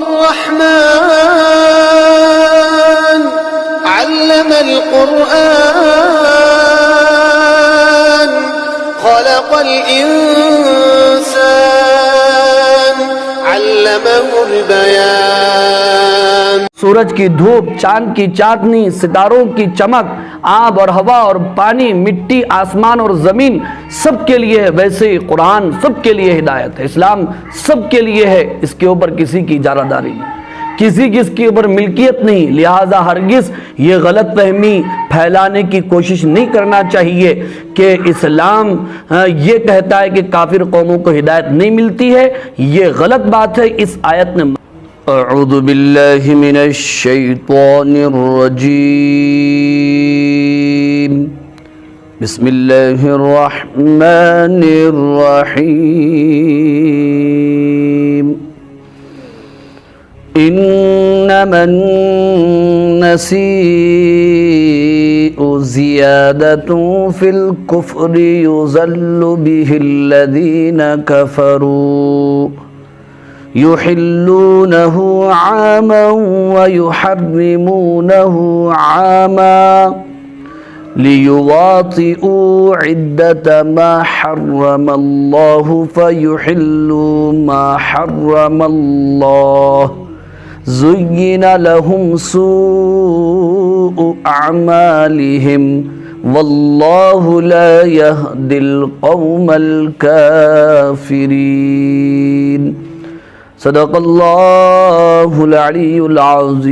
الرحمن علم القرآن خلق الإنسان علمه البيان۔ سورج کی دھوپ، چاند کی چاندنی، ستاروں کی چمک، آب اور ہوا اور پانی، مٹی، آسمان اور زمین سب کے لیے ہے، ویسے ہی قرآن سب کے لیے ہدایت ہے، اسلام سب کے لیے ہے، اس کے اوپر کسی کی اجارہ داری نہیں، کسی کی اس کے اوپر ملکیت نہیں، لہذا ہرگز یہ غلط فہمی پھیلانے کی کوشش نہیں کرنا چاہیے کہ اسلام یہ کہتا ہے کہ کافر قوموں کو ہدایت نہیں ملتی ہے، یہ غلط بات ہے۔ اس آیت نے اعوذ باللہ من الشیطان الرجیم، بسم اللہ الرحمن الرحیم۔ انما النسیء زیادۃ فی الکفر یضل به الذین کفروا يحلونه عاما ويحرمونه عاما ليواطئوا عدة ما حرم الله فيحلوا ما حرم الله زين لهم سوء أعمالهم والله لا يهدي القوم الكافرين۔ صدق اللہ العلی العظیم۔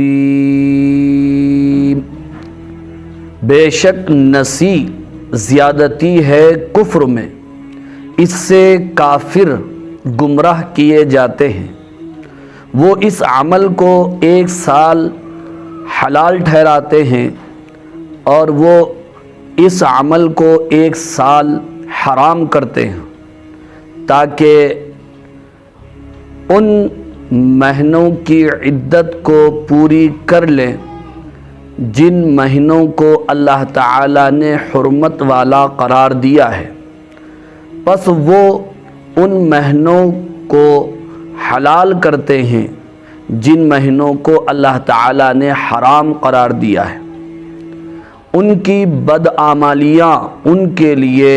بے شک نسی زیادتی ہے کفر میں، اس سے کافر گمراہ کیے جاتے ہیں، وہ اس عمل کو 1 سال حلال ٹھہراتے ہیں اور وہ اس عمل کو 1 سال حرام کرتے ہیں تاکہ ان مہینوں کی عدت کو پوری کر لیں جن مہینوں کو اللہ تعالیٰ نے حرمت والا قرار دیا ہے، پس وہ ان مہینوں کو حلال کرتے ہیں جن مہینوں کو اللہ تعالیٰ نے حرام قرار دیا ہے۔ ان کی بدعمالیاں ان کے لیے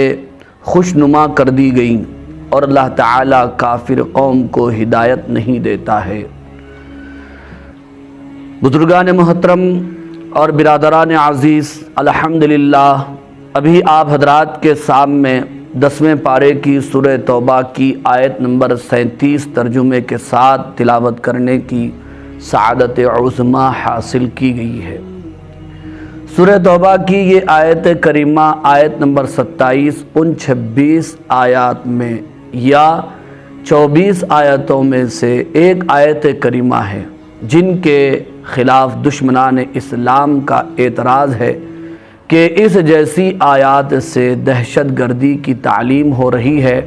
خوشنما کر دی گئیں اور اللہ تعالیٰ کافر قوم کو ہدایت نہیں دیتا ہے۔ بزرگان محترم اور برادران عزیز، الحمدللہ ابھی آپ حضرات کے سامنے 10ویں پارے کی سورہ توبہ کی آیت نمبر 37 ترجمے کے ساتھ تلاوت کرنے کی سعادت عظمیٰ حاصل کی گئی ہے۔ سورہ توبہ کی یہ آیت کریمہ آیت نمبر 27 ان 26 آیات میں یا 24 آیتوں میں سے ایک آیت کریمہ ہے جن کے خلاف دشمنان اسلام کا اعتراض ہے کہ اس جیسی آیات سے دہشت گردی کی تعلیم ہو رہی ہے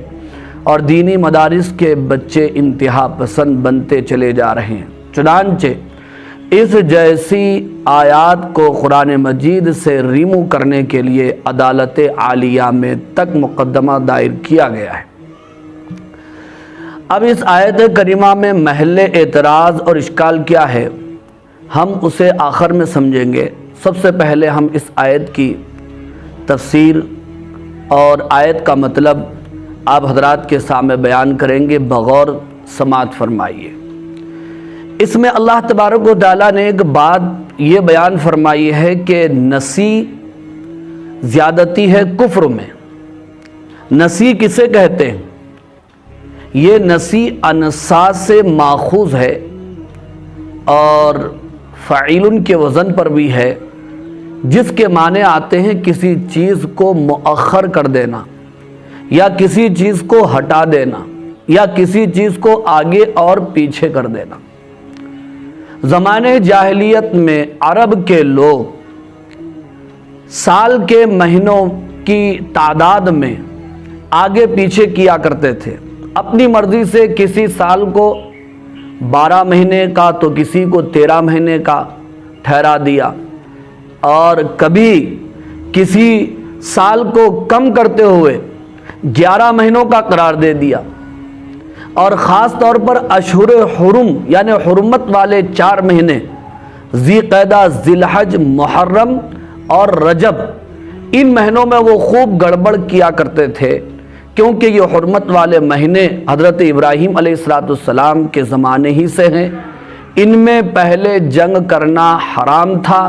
اور دینی مدارس کے بچے انتہا پسند بنتے چلے جا رہے ہیں۔ چنانچہ اس جیسی آیات کو قرآن مجید سے ریموو کرنے کے لیے عدالت عالیہ میں تک مقدمہ دائر کیا گیا ہے۔ اب اس آیت کریمہ میں محل اعتراض اور اشکال کیا ہے، ہم اسے آخر میں سمجھیں گے۔ سب سے پہلے ہم اس آیت کی تفسیر اور آیت کا مطلب آپ حضرات کے سامنے بیان کریں گے، بغور سماعت فرمائیے۔ اس میں اللہ تبارک و تعالیٰ نے ایک بات یہ بیان فرمائی ہے کہ نسی زیادتی ہے کفر میں۔ نسی کسے کہتے ہیں؟ یہ نسی انسا سے ماخوذ ہے اور فعیل کے وزن پر بھی ہے، جس کے معنی آتے ہیں کسی چیز کو مؤخر کر دینا یا کسی چیز کو ہٹا دینا یا کسی چیز کو آگے اور پیچھے کر دینا۔ زمانے جاہلیت میں عرب کے لوگ سال کے مہینوں کی تعداد میں آگے پیچھے کیا کرتے تھے، اپنی مرضی سے کسی سال کو 12 مہینے کا تو کسی کو 13 مہینے کا ٹھہرا دیا اور کبھی کسی سال کو کم کرتے ہوئے 11 مہینوں کا قرار دے دیا۔ اور خاص طور پر اشہر حرم یعنی حرمت والے 4 مہینے ذی قعدہ، ذی الحج، محرم اور رجب، ان مہینوں میں وہ خوب گڑبڑ کیا کرتے تھے، کیونکہ یہ حرمت والے مہینے حضرت ابراہیم علیہ السلام کے زمانے ہی سے ہیں۔ ان میں پہلے جنگ کرنا حرام تھا،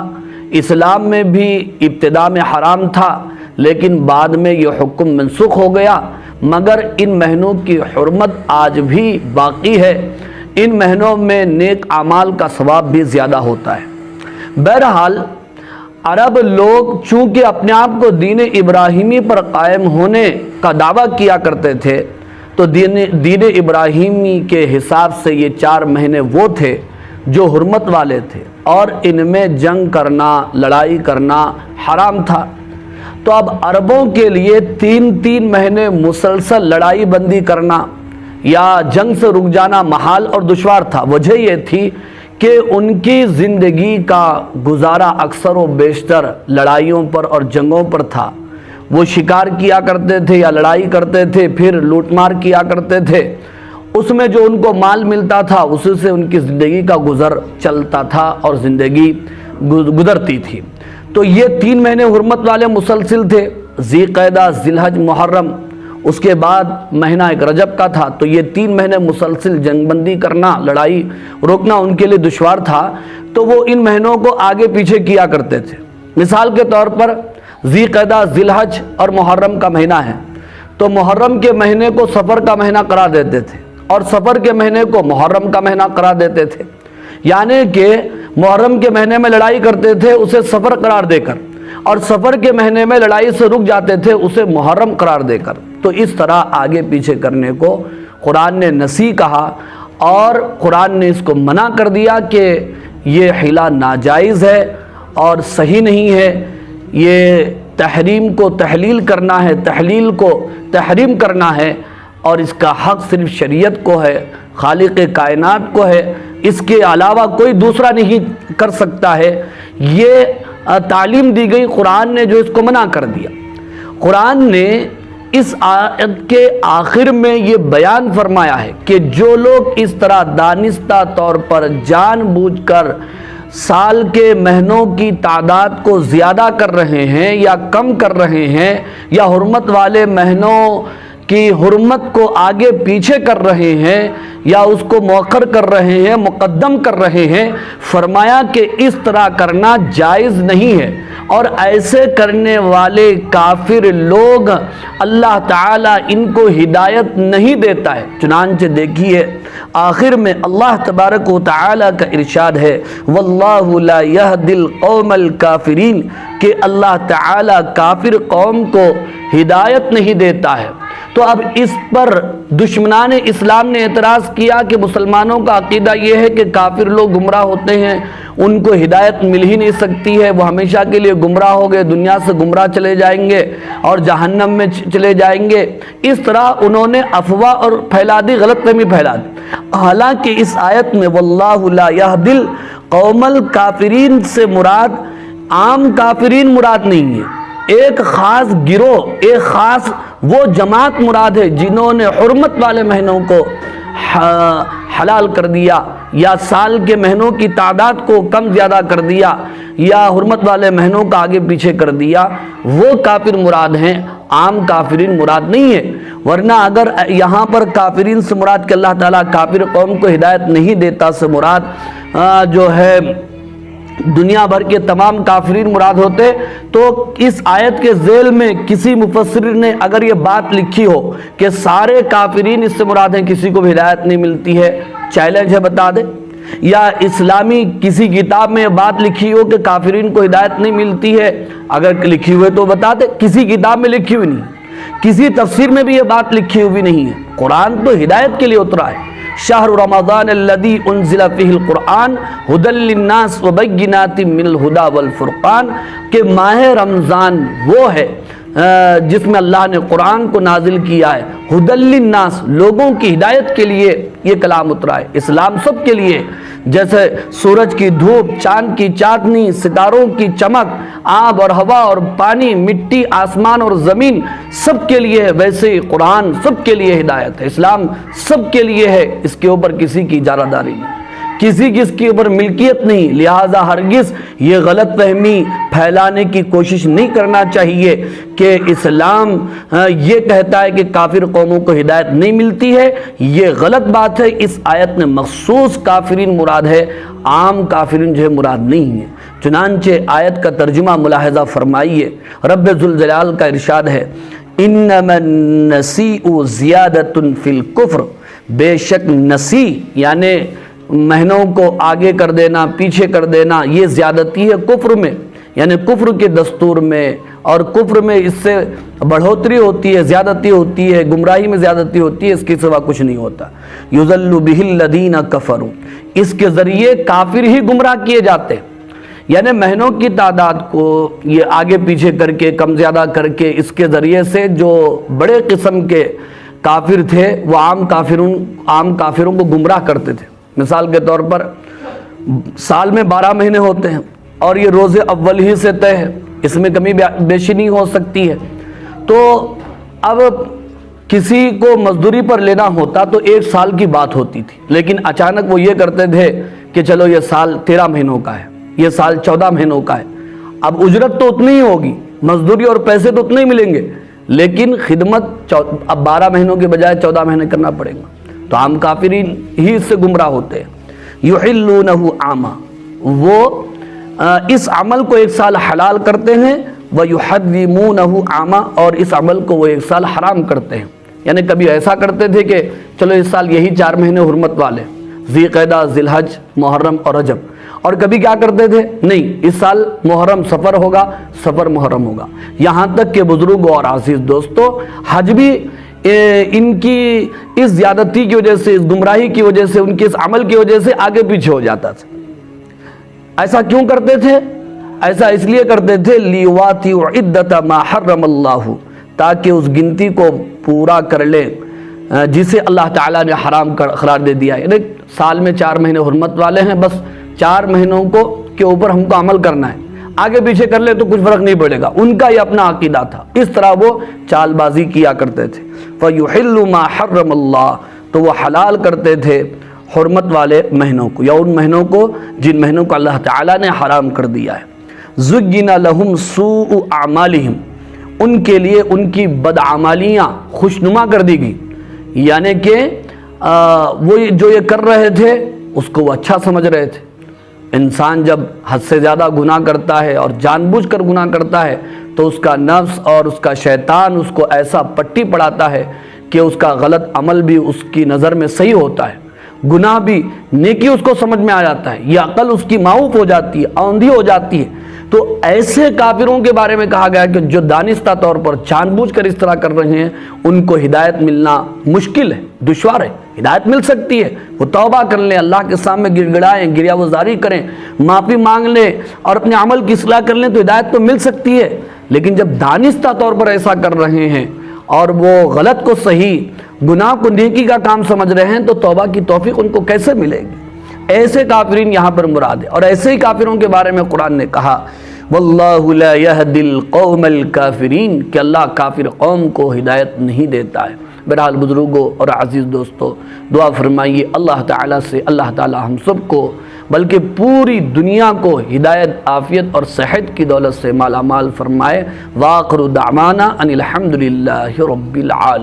اسلام میں بھی ابتدا میں حرام تھا، لیکن بعد میں یہ حکم منسوخ ہو گیا، مگر ان مہینوں کی حرمت آج بھی باقی ہے۔ ان مہینوں میں نیک اعمال کا ثواب بھی زیادہ ہوتا ہے۔ بہرحال عرب لوگ چونکہ اپنے آپ کو دین ابراہیمی پر قائم ہونے کا دعویٰ کیا کرتے تھے، تو دین ابراہیمی کے حساب سے یہ 4 مہینے وہ تھے جو حرمت والے تھے، اور ان میں جنگ کرنا، لڑائی کرنا حرام تھا۔ تو اب عربوں کے لیے 3 مہینے مسلسل لڑائی بندی کرنا یا جنگ سے رک جانا محال اور دشوار تھا۔ وجہ یہ تھی کہ ان کی زندگی کا گزارا اکثر و بیشتر لڑائیوں پر اور جنگوں پر تھا۔ وہ شکار کیا کرتے تھے یا لڑائی کرتے تھے، پھر لوٹ مار کیا کرتے تھے، اس میں جو ان کو مال ملتا تھا اسی سے ان کی زندگی کا گزر چلتا تھا اور زندگی گزرتی تھی۔ تو یہ 3 مہینے حرمت والے مسلسل تھے، ذی قعدہ، ذی الحج، محرم، اس کے بعد مہینہ ایک رجب کا تھا۔ تو یہ 3 مہینے مسلسل جنگ بندی کرنا، لڑائی روکنا ان کے لیے دشوار تھا، تو وہ ان مہینوں کو آگے پیچھے کیا کرتے تھے۔ مثال کے طور پر ذی قعدہ، ذی الحج اور محرم کا مہینہ ہے، تو محرم کے مہینے کو سفر کا مہینہ قرار دیتے تھے، اور سفر کے مہینے کو محرم کا مہینہ قرار دیتے تھے، یعنی کہ محرم کے مہینے میں لڑائی کرتے تھے اسے سفر قرار دے کر، اور سفر کے مہینے میں لڑائی سے رک جاتے تھے اسے محرم قرار دے کر۔ تو اس طرح آگے پیچھے کرنے کو قرآن نے نسی کہا، اور قرآن نے اس کو منع کر دیا کہ یہ حیلہ ناجائز ہے اور صحیح نہیں ہے، یہ تحریم کو تحلیل کرنا ہے، تحلیل کو تحریم کرنا ہے، اور اس کا حق صرف شریعت کو ہے، خالق کائنات کو ہے، اس کے علاوہ کوئی دوسرا نہیں کر سکتا ہے۔ یہ تعلیم دی گئی قرآن نے جو اس کو منع کر دیا۔ قرآن نے اس آیت کے آخر میں یہ بیان فرمایا ہے کہ جو لوگ اس طرح دانستہ طور پر جان بوجھ کر سال کے مہینوں کی تعداد کو زیادہ کر رہے ہیں یا کم کر رہے ہیں، یا حرمت والے مہینوں کی حرمت کو آگے پیچھے کر رہے ہیں، یا اس کو مؤخر کر رہے ہیں، مقدم کر رہے ہیں، فرمایا کہ اس طرح کرنا جائز نہیں ہے، اور ایسے کرنے والے کافر لوگ اللہ تعالیٰ ان کو ہدایت نہیں دیتا ہے۔ چنانچہ دیکھیے آخر میں اللہ تبارک و تعالیٰ کا ارشاد ہے، واللہ لا یہدی القوم الکافرین، کہ اللہ تعالیٰ کافر قوم کو ہدایت نہیں دیتا ہے۔ تو اب اس پر دشمنان اسلام نے اعتراض کیا کہ مسلمانوں کا عقیدہ یہ ہے کہ کافر لوگ گمراہ ہوتے ہیں، ان کو ہدایت مل ہی نہیں سکتی ہے، وہ ہمیشہ کے لیے گمراہ ہو گئے، دنیا سے گمراہ چلے جائیں گے اور جہنم میں چلے جائیں گے۔ اس طرح انہوں نے افواہ اور پھیلا دی، غلط فہمی پھیلا دی۔ حالانکہ اس آیت میں واللہ لا یہدی القوم الکافرین سے مراد عام کافرین مراد نہیں ہے، ایک خاص گروہ، ایک خاص وہ جماعت مراد ہے جنہوں نے حرمت والے مہینوں کو حلال کر دیا، یا سال کے مہینوں کی تعداد کو کم زیادہ کر دیا، یا حرمت والے مہینوں کا آگے پیچھے کر دیا، وہ کافر مراد ہیں، عام کافرین مراد نہیں ہے۔ ورنہ اگر یہاں پر کافرین سے مراد کہ اللہ تعالیٰ کافر قوم کو ہدایت نہیں دیتا سے مراد جو ہے دنیا بھر کے تمام کافرین مراد ہوتے، تو اس آیت کے ذیل میں کسی مفسر نے اگر یہ بات لکھی ہو کہ سارے کافرین اس سے مراد ہیں، کسی کو بھی ہدایت نہیں ملتی ہے، چیلنج ہے بتا دے، یا اسلامی کسی کتاب میں یہ بات لکھی ہو کہ کافرین کو ہدایت نہیں ملتی ہے، اگر لکھی ہوئے تو بتا دے، کسی کتاب میں لکھی ہوئی نہیں، کسی تفسیر میں بھی یہ بات لکھی ہوئی نہیں ہے۔ قرآن تو ہدایت کے لیے اترا ہے، شہر رمضان الذی انزل فیہ القرآن ھدی للناس وبینات من الھدی والفرقان، کہ ماہ رمضان وہ ہے جس میں اللہ نے قرآن کو نازل کیا ہے، ھدی للناس، لوگوں کی ہدایت کے لیے یہ کلام اترا ہے۔ اسلام سب کے لیے، جیسے سورج کی دھوپ، چاند کی چاندنی، ستاروں کی چمک، آب اور ہوا اور پانی، مٹی، آسمان اور زمین سب کے لیے ہے، ویسے ہی قرآن سب کے لیے ہدایت ہے، اسلام سب کے لیے ہے، اس کے اوپر کسی کی اجارہ داری نہیں، کسی کی اس کے اوپر ملکیت نہیں، لہٰذا ہرگز یہ غلط فہمی پھیلانے کی کوشش نہیں کرنا چاہیے کہ اسلام یہ کہتا ہے کہ کافر قوموں کو ہدایت نہیں ملتی ہے، یہ غلط بات ہے۔ اس آیت میں مخصوص کافرین مراد ہے، عام کافرین جو ہے مراد نہیں ہے۔ چنانچہ آیت کا ترجمہ ملاحظہ فرمائیے، رب ذوالجلال کا ارشاد ہے انما النسیء زیادۃ فی الکفر، بے شک نسی یعنی مہینوں کو آگے کر دینا، پیچھے کر دینا، یہ زیادتی ہے کفر میں، یعنی کفر کے دستور میں، اور کفر میں اس سے بڑھوتری ہوتی ہے، زیادتی ہوتی ہے، گمراہی میں زیادتی ہوتی ہے، اس کے سوا کچھ نہیں ہوتا۔ یضل بہ الذین کفروا، اس کے ذریعے کافر ہی گمراہ کیے جاتے ہیں، یعنی مہینوں کی تعداد کو یہ آگے پیچھے کر کے، کم زیادہ کر کے، اس کے ذریعے سے جو بڑے قسم کے کافر تھے وہ عام کافروں کو گمراہ کرتے تھے۔ مثال کے طور پر سال میں 12 مہینے ہوتے ہیں اور یہ روز اول ہی سے طے ہے، اس میں کمی بیشی نہیں ہو سکتی ہے، تو اب کسی کو مزدوری پر لینا ہوتا تو 1 سال کی بات ہوتی تھی، لیکن اچانک وہ یہ کرتے تھے کہ چلو یہ سال 13 مہینوں کا ہے، یہ سال 14 مہینوں کا ہے، اب اجرت تو اتنی ہی ہوگی، مزدوری اور پیسے تو اتنے ہی ملیں گے، لیکن خدمت اب 12 مہینوں کے بجائے 14 مہینے کرنا پڑے گا، تو عام کافرین ہی اس سے گمراہ ہوتے ہیں۔ یحلونہ عاما، وہ اس عمل کو 1 سال حلال کرتے ہیں، ویحرمونہ عاما، اور اس عمل کو وہ 1 سال حرام کرتے ہیں، یعنی کبھی ایسا کرتے تھے کہ چلو اس سال یہی 4 مہینے حرمت والے، ذی قعدہ، ذی الحج، محرم اور رجب، اور کبھی کیا کرتے تھے، نہیں اس سال محرم سفر ہوگا، سفر محرم ہوگا، یہاں تک کہ بزرگوں اور عزیز دوستو حج بھی ان کی اس زیادتی کی وجہ سے، اس گمراہی کی وجہ سے، ان کے اس عمل کی وجہ سے آگے پیچھے ہو جاتا تھا۔ ایسا کیوں کرتے تھے؟ ایسا اس لیے کرتے تھے لیواتیوا عدۃ ما حرم اللہ، تاکہ اس گنتی کو پورا کر لیں جسے اللہ تعالیٰ نے حرام قرار دے دیا ہے، یعنی سال میں 4 مہینے حرمت والے ہیں، بس 4 مہینوں کے اوپر ہم کو عمل کرنا ہے، آگے پیچھے کر لے تو کچھ فرق نہیں پڑے گا، ان کا یہ اپنا عقیدہ تھا، اس طرح وہ چال بازی کیا کرتے تھے۔ فَيُحِلُّ مَا حَرَّمَ اللَّهُ، تو وہ حلال کرتے تھے حرمت والے مہینوں کو، یا ان مہینوں کو جن مہینوں کو اللہ تعالیٰ نے حرام کر دیا ہے۔ زُيِّنَ لَهُمْ سُوءُ أَعْمَالِهِمْ، ان کے لیے ان کی بدعمالیاں خوشنما کر دی گئی، یعنی کہ وہ جو یہ کر رہے تھے اس کو وہ اچھا سمجھ رہے تھے۔ انسان جب حد سے زیادہ گناہ کرتا ہے اور جان بوجھ کر گناہ کرتا ہے تو اس کا نفس اور اس کا شیطان اس کو ایسا پٹی پڑھاتا ہے کہ اس کا غلط عمل بھی اس کی نظر میں صحیح ہوتا ہے، گناہ بھی نیکی اس کو سمجھ میں آ جاتا ہے، یہ عقل اس کی معوف ہو جاتی ہے، اوندھی ہو جاتی ہے۔ تو ایسے کافروں کے بارے میں کہا گیا کہ جو دانستہ طور پر جان بوجھ کر اس طرح کر رہے ہیں ان کو ہدایت ملنا مشکل ہے، دشوار ہے۔ ہدایت مل سکتی ہے، وہ توبہ کر لیں، اللہ کے سامنے گڑ گڑائیں، گریہ وزاری کریں، معافی مانگ لیں اور اپنے عمل کی اصلاح کر لیں تو ہدایت تو مل سکتی ہے، لیکن جب دانستہ طور پر ایسا کر رہے ہیں اور وہ غلط کو صحیح، گناہ کو نیکی کا کام سمجھ رہے ہیں تو توبہ کی توفیق ان کو کیسے ملے گی؟ ایسے کافرین یہاں پر مراد ہے، اور ایسے ہی کافروں کے بارے میں قرآن نے کہا واللہ لا یہدی القوم الکافرین، کہ اللہ کافر قوم کو ہدایت نہیں دیتا ہے۔ بہرحال بزرگوں اور عزیز دوستو دعا فرمائیے اللہ تعالیٰ سے، اللہ تعالیٰ ہم سب کو بلکہ پوری دنیا کو ہدایت، عافیت اور صحت کی دولت سے مالا مال فرمائے۔ وآخر دعوانا ان الحمد للہ رب العالمین۔